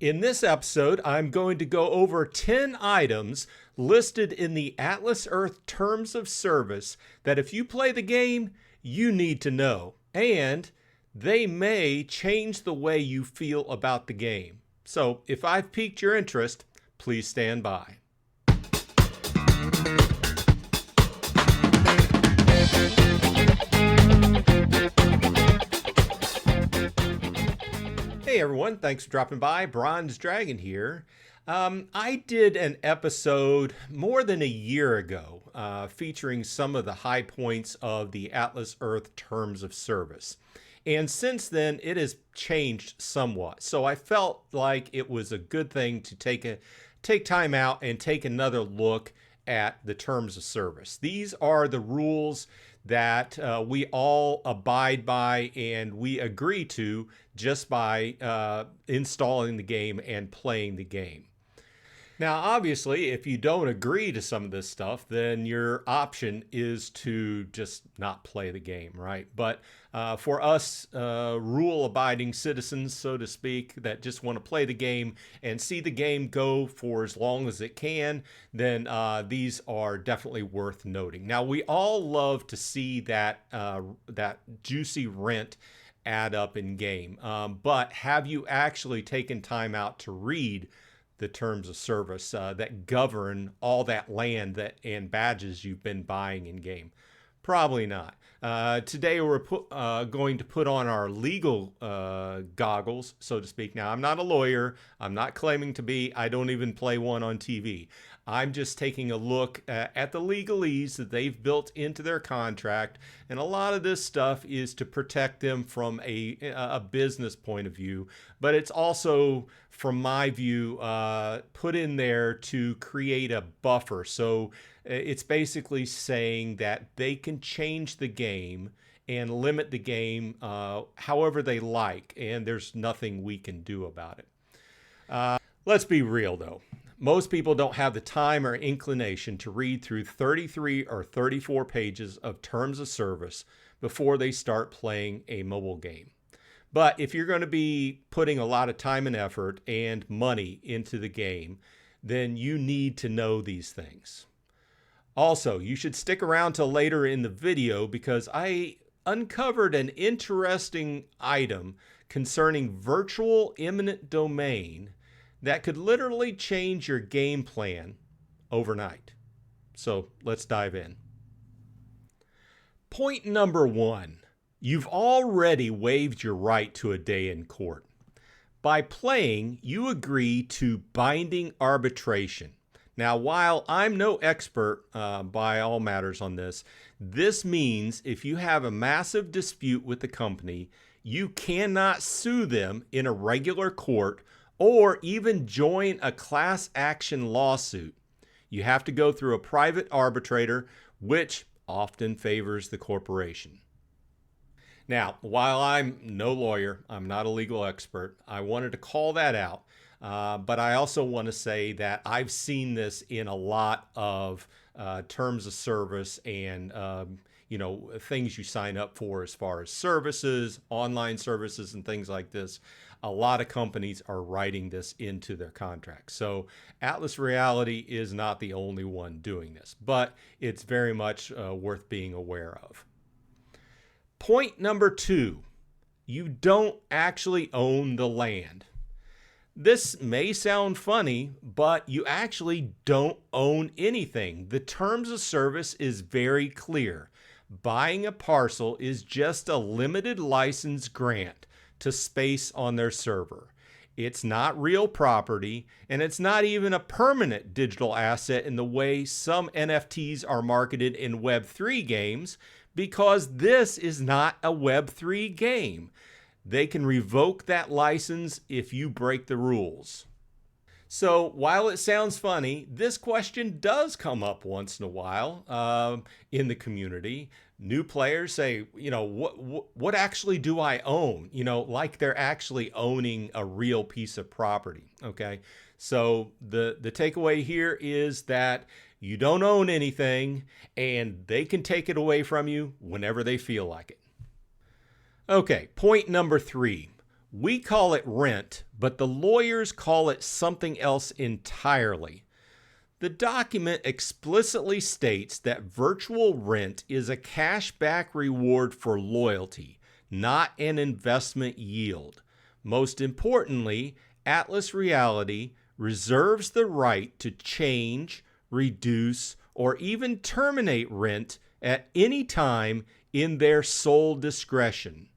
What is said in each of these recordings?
In this episode, I'm going to go over 10 items listed in the Atlas Earth Terms of Service that if you play the game, you need to know. And they may change the way you feel about the game. So if I've piqued your interest, please stand by. Hey everyone, thanks for dropping by. Bronze Dragon here. I did an episode more than a year ago featuring some of the high points of the Atlas Earth Terms of Service. And since then, it has changed somewhat. So I felt like it was a good thing to take time out and take another look at the Terms of Service. These are the rules that we all abide by and we agree to just by installing the game and playing the game. Now, obviously, if you don't agree to some of this stuff, then your option is to just not play the game, right? But for us rule-abiding citizens, so to speak, that just want to play the game and see the game go for as long as it can, then these are definitely worth noting. Now, we all love to see that juicy rent add up in game, but have you actually taken time out to read the terms of service that govern all that land and badges you've been buying in game? Probably not. Today we're going to put on our legal goggles, so to speak. Now, I'm not a lawyer. I'm not claiming to be. I don't even play one on TV. I'm just taking a look at the legalese that they've built into their contract. And a lot of this stuff is to protect them from a business point of view. But it's also, from my view, put in there to create a buffer. So it's basically saying that they can change the game and limit the game however they like. And there's nothing we can do about it. Let's be real, though. Most people don't have the time or inclination to read through 33 or 34 pages of terms of service before they start playing a mobile game. But if you're going to be putting a lot of time and effort and money into the game, then you need to know these things. Also, you should stick around till later in the video because I uncovered an interesting item concerning virtual eminent domain that could literally change your game plan overnight. So let's dive in. Point number 1, you've already waived your right to a day in court. By playing, you agree to binding arbitration. Now, while I'm no expert by all matters on this, this means if you have a massive dispute with the company, you cannot sue them in a regular court or even join a class action lawsuit. You have to go through a private arbitrator, which often favors the corporation. Now, while I'm no lawyer, I'm not a legal expert, I wanted to call that out. But I also want to say that I've seen this in a lot of terms of service and things you sign up for as far as services, online services, and things like this. A lot of companies are writing this into their contracts. So Atlas Reality is not the only one doing this, but it's very much worth being aware of. Point number 2, you don't actually own the land. This may sound funny, but you actually don't own anything. The terms of service is very clear. Buying a parcel is just a limited license grant to space on their server. It's not real property, and it's not even a permanent digital asset in the way some NFTs are marketed in Web3 games, because this is not a Web3 game. They can revoke that license if you break the rules. So while it sounds funny, this question does come up once in a while in the community. New players say, what actually do I own? Like they're actually owning a real piece of property. Okay. So the takeaway here is that you don't own anything and they can take it away from you whenever they feel like it. Okay, point number 3. We call it rent, but the lawyers call it something else entirely. The document explicitly states that virtual rent is a cashback reward for loyalty, not an investment yield. Most importantly, Atlas Reality reserves the right to change, reduce, or even terminate rent at any time in their sole discretion.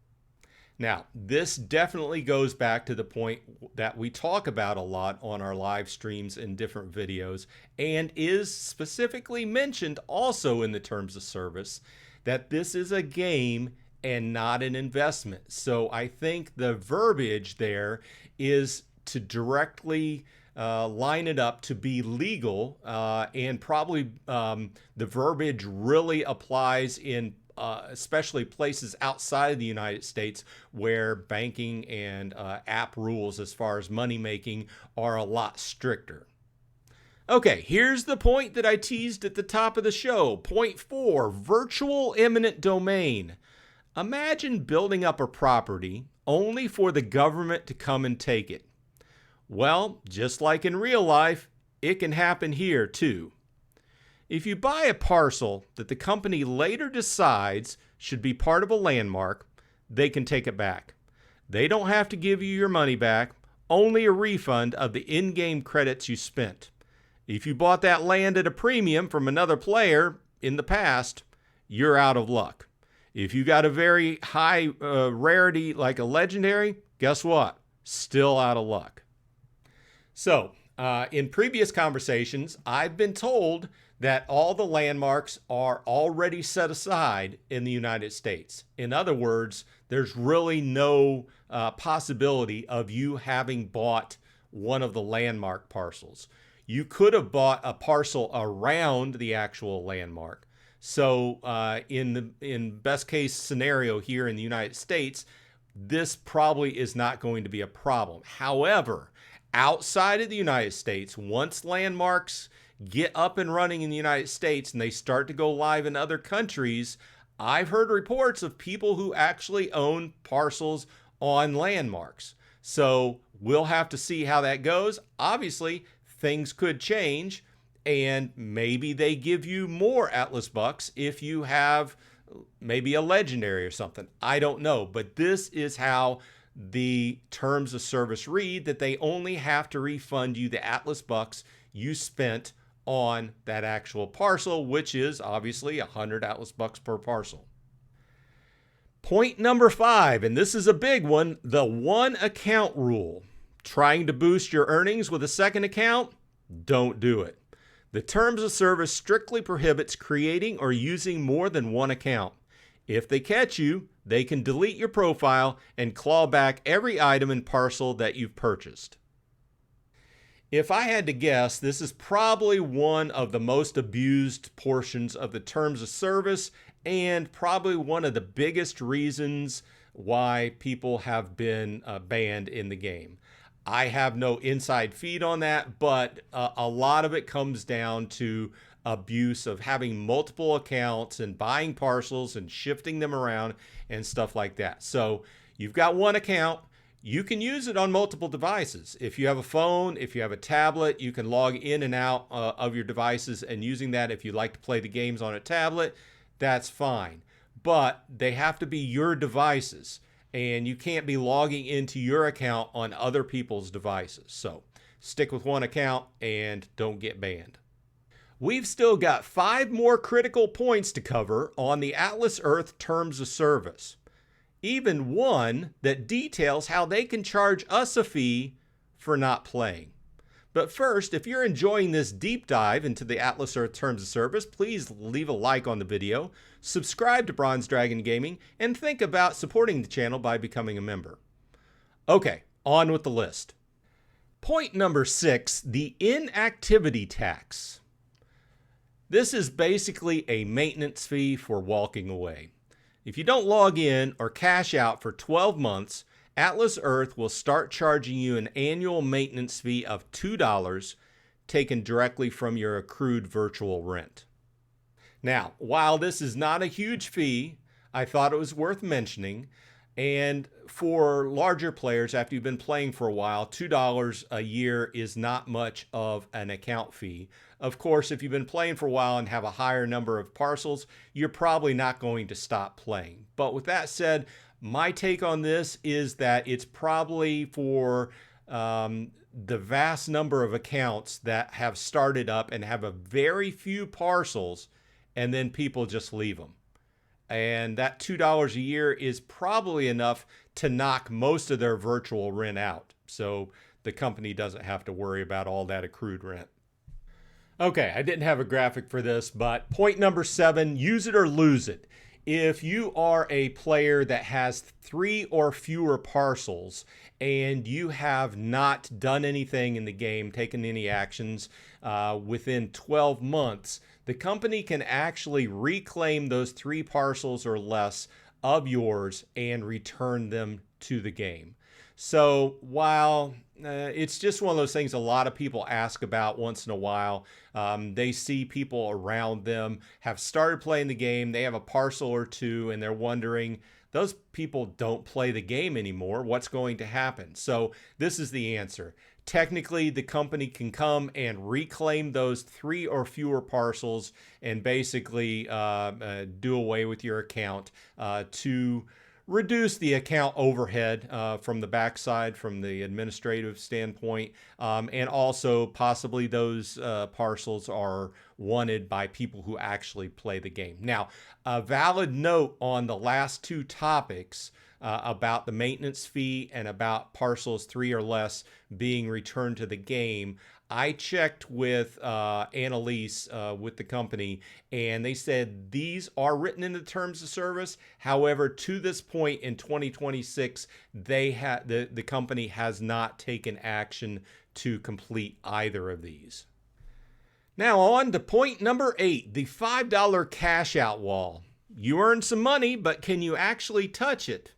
Now, this definitely goes back to the point that we talk about a lot on our live streams and different videos, and is specifically mentioned also in the terms of service, that this is a game and not an investment. So I think the verbiage there is to directly line it up to be legal, and probably the verbiage really applies in especially places outside of the United States where banking and app rules as far as money making are a lot stricter. Okay, here's the point that I teased at the top of the show. Point 4, virtual eminent domain. Imagine building up a property only for the government to come and take it. Well, just like in real life, it can happen here too. If you buy a parcel that the company later decides should be part of a landmark, they can take it back. They don't have to give you your money back, only a refund of the in-game credits you spent. If you bought that land at a premium from another player in the past, you're out of luck. If you got a very high rarity like a legendary, guess what? Still out of luck. So, in previous conversations, I've been told that all the landmarks are already set aside in the United States. In other words, there's really no possibility of you having bought one of the landmark parcels. You could have bought a parcel around the actual landmark. So in best case scenario here in the United States, this probably is not going to be a problem. However, outside of the United States, once landmarks get up and running in the United States and they start to go live in other countries, I've heard reports of people who actually own parcels on landmarks. So we'll have to see how that goes. Obviously, things could change, and maybe they give you more Atlas bucks if you have maybe a legendary or something. I don't know, but this is how the terms of service read, that they only have to refund you the Atlas bucks you spent on that actual parcel, which is obviously 100 Atlas bucks per parcel. Point number 5, and this is a big one, the one account rule. Trying to boost your earnings with a second account? Don't do it. The terms of service strictly prohibits creating or using more than one account. If they catch you, they can delete your profile and claw back every item and parcel that you've purchased. If I had to guess, this is probably one of the most abused portions of the terms of service, and probably one of the biggest reasons why people have been banned in the game. I have no inside feed on that, but a lot of it comes down to abuse of having multiple accounts and buying parcels and shifting them around and stuff like that. So you've got one account. You can use it on multiple devices. If you have a phone, if you have a tablet, you can log in and out of your devices, and using that, if you like to play the games on a tablet, that's fine. But they have to be your devices, and you can't be logging into your account on other people's devices. So stick with one account and don't get banned. We've still got 5 more critical points to cover on the Atlas Earth terms of service. Even one that details how they can charge us a fee for not playing. But first, if you're enjoying this deep dive into the Atlas Earth terms of service, please leave a like on the video, subscribe to Bronze Dragon Gaming, and think about supporting the channel by becoming a member. Okay, on with the list. Point number 6, the inactivity tax. This is basically a maintenance fee for walking away. If you don't log in or cash out for 12 months, Atlas Earth will start charging you an annual maintenance fee of $2 taken directly from your accrued virtual rent. Now, while this is not a huge fee, I thought it was worth mentioning. And for larger players, after you've been playing for a while, $2 a year is not much of an account fee. Of course, if you've been playing for a while and have a higher number of parcels, you're probably not going to stop playing. But with that said, my take on this is that it's probably for the vast number of accounts that have started up and have a very few parcels, and then people just leave them. And that $2 a year is probably enough to knock most of their virtual rent out. So the company doesn't have to worry about all that accrued rent. Okay, I didn't have a graphic for this, but point number 7, use it or lose it. If you are a player that has 3 or fewer parcels and you have not done anything in the game, taken any actions within 12 months, the company can actually reclaim those 3 parcels or less of yours and return them to the game. So while it's just one of those things a lot of people ask about once in a while, they see people around them have started playing the game, they have a parcel or two, and they're wondering, those people don't play the game anymore. What's going to happen? So this is the answer. Technically, the company can come and reclaim those 3 or fewer parcels and basically do away with your account to reduce the account overhead from the backside, from the administrative standpoint, and also possibly those parcels are wanted by people who actually play the game. Now, a valid note on the last 2 topics about the maintenance fee and about parcels 3 or less being returned to the game. I checked with Annalise with the company, and they said these are written in the terms of service. However, to this point in 2026, the company has not taken action to complete either of these. Now on to point number 8, the $5 cash out wall. You earn some money, but can you actually touch it?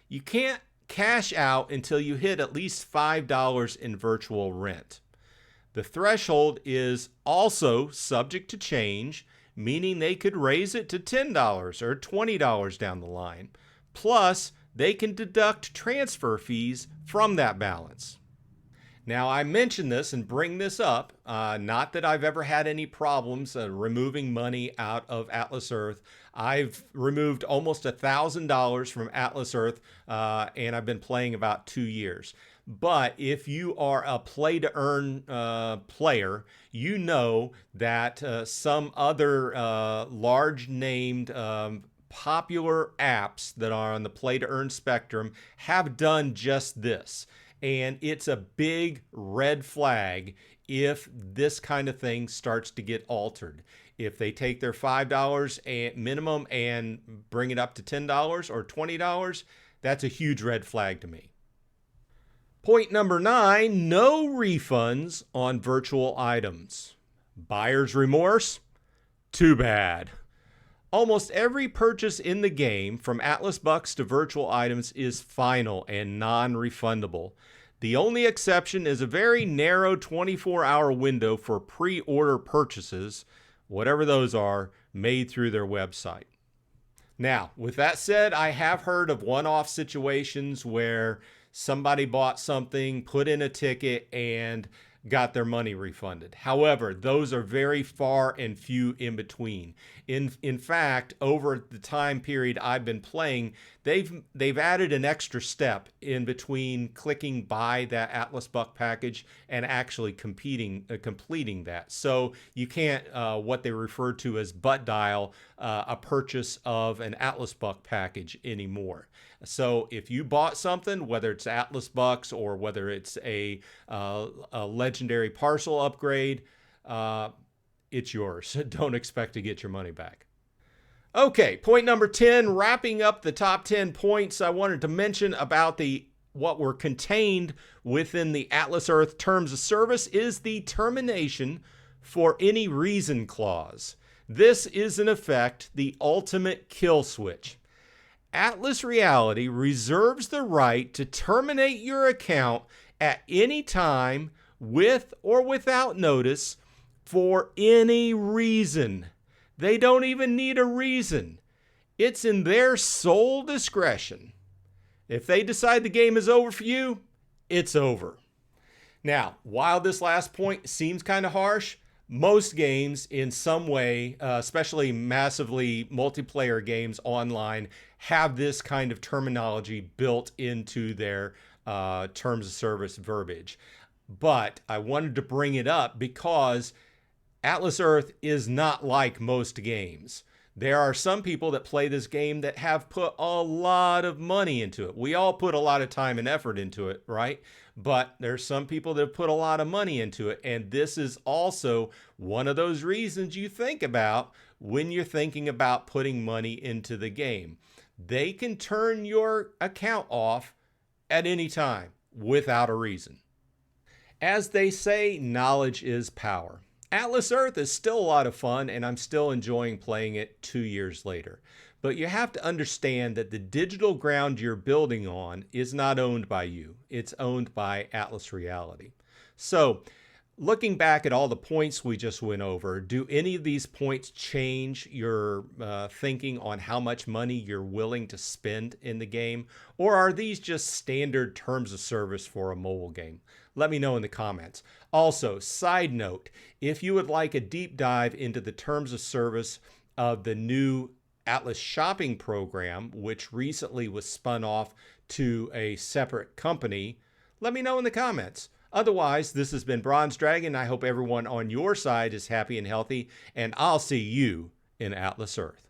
You can't cash out until you hit at least $5 in virtual rent. The threshold is also subject to change, meaning they could raise it to $10 or $20 down the line. Plus, they can deduct transfer fees from that balance. Now, I mention this and bring this up, not that I've ever had any problems removing money out of Atlas Earth. I've removed almost $1,000 from Atlas Earth, and I've been playing about 2 years. But if you are a play-to-earn player, you know that some other large-named popular apps that are on the play-to-earn spectrum have done just this. And it's a big red flag if this kind of thing starts to get altered. If they take their $5 minimum and bring it up to $10 or $20, that's a huge red flag to me. Point number 9, no refunds on virtual items. Buyer's remorse? Too bad. Almost every purchase in the game, from Atlas Bucks to virtual items, is final and non-refundable. The only exception is a very narrow 24-hour window for pre-order purchases, whatever those are, made through their website. Now, with that said, I have heard of one-off situations where somebody bought something, put in a ticket, and got their money refunded. However, those are very far and few in between. In fact, over the time period I've been playing, they've added an extra step in between clicking buy that Atlas Buck package and actually completing that. So you can't what they refer to as butt dial a purchase of an Atlas Buck package anymore. So if you bought something, whether it's Atlas Bucks or whether it's a legendary parcel upgrade, it's yours. Don't expect to get your money back. Okay, point number 10, wrapping up the top 10 points I wanted to mention about what were contained within the Atlas Earth Terms of Service is the termination for any reason clause. This is in effect the ultimate kill switch. Atlas Reality reserves the right to terminate your account at any time with or without notice for any reason. They don't even need a reason. It's in their sole discretion. If they decide the game is over for you, it's over. Now, while this last point seems kind of harsh, most games in some way, especially massively multiplayer games online, have this kind of terminology built into their terms of service verbiage. But I wanted to bring it up because Atlas Earth is not like most games. There are some people that play this game that have put a lot of money into it. We all put a lot of time and effort into it, right? But there's some people that have put a lot of money into it. And this is also one of those reasons you think about when you're thinking about putting money into the game. They can turn your account off at any time without a reason. As they say, knowledge is power. Atlas Earth is still a lot of fun, and I'm still enjoying playing it 2 years later. But you have to understand that the digital ground you're building on is not owned by you. It's owned by Atlas Reality. So, looking back at all the points we just went over, do any of these points change your thinking on how much money you're willing to spend in the game? Or are these just standard terms of service for a mobile game? Let me know in the comments. Also, side note, if you would like a deep dive into the terms of service of the new Atlas shopping program, which recently was spun off to a separate company, let me know in the comments. Otherwise, this has been Bronze Dragon. I hope everyone on your side is happy and healthy, and I'll see you in Atlas Earth.